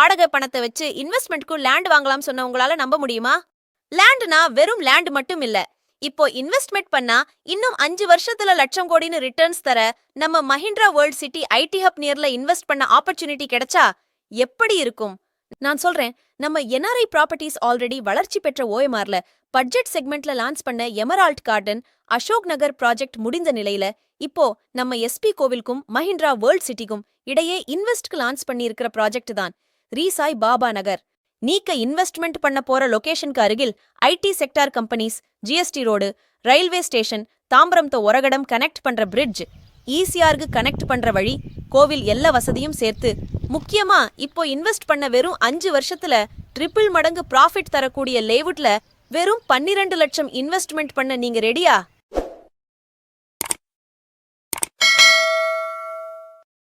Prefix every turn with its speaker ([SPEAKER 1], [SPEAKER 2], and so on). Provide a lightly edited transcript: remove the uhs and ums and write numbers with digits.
[SPEAKER 1] வாடகை பணத்தை வச்சு இன்வெஸ்ட்மெண்ட்க்கு லேண்ட் வாங்கலாம் சொன்ன உங்களால நம்ப முடியுமா? லேண்ட்னா வெறும் லேண்ட் மட்டும் இல்ல. இப்போ இன்வெஸ்ட்மெண்ட் பண்ணா இன்னும் 5 வருஷத்துல லட்சம் கோடின்னு ரிட்டர்ன்ஸ் தர நம்ம Mahindra world city IT hub நியர்ல இன்வெஸ்ட் பண்ண ஆப்பர்ச்சுனிட்டி கிடைச்சா எப்படி இருக்கும்? நான் சொல்றேன், நம்ம என்ஆர்ஐ ப்ராப்பர்ட்டிஸ் ஆல்ரெடி வளர்ச்சி பெற்ற ஓஎம்ஆர்ல பட்ஜெட் செக்மெண்ட்ல லான்ச் பண்ண emerald garden, Ashok Nagar project முடிந்த நிலையில இப்போ நம்ம எஸ்பி கோவிலுக்கும் மஹிந்திரா வேர்ல்ட் சிட்டிக்கும் இடையே இன்வெஸ்ட்க்கு லான்ச் பண்ணி இருக்கிற ப்ராஜெக்ட் தான் ரீசாய் பாபா நகர். நீக்க இன்வெஸ்ட்மெண்ட் பண்ண போற லொகேஷனுக்கு அருகில் IT sector companies, GST road, railway station, Tambaram to Oragadam connect பண்ற பிரிட்ஜ், ஈசிஆருக்கு கனெக்ட் பண்ற வழி, கோவில் எல்லா வசதியும் சேர்த்து முக்கியமா இப்போ இன்வெஸ்ட் பண்ண வெறும் 5 வருஷத்துல ட்ரிபிள் மடங்கு ப்ராஃபிட் தரக்கூடிய லேவுட்ல வெறும் 12 லட்சம் இன்வெஸ்ட்மெண்ட் பண்ண நீங்க ரெடியா?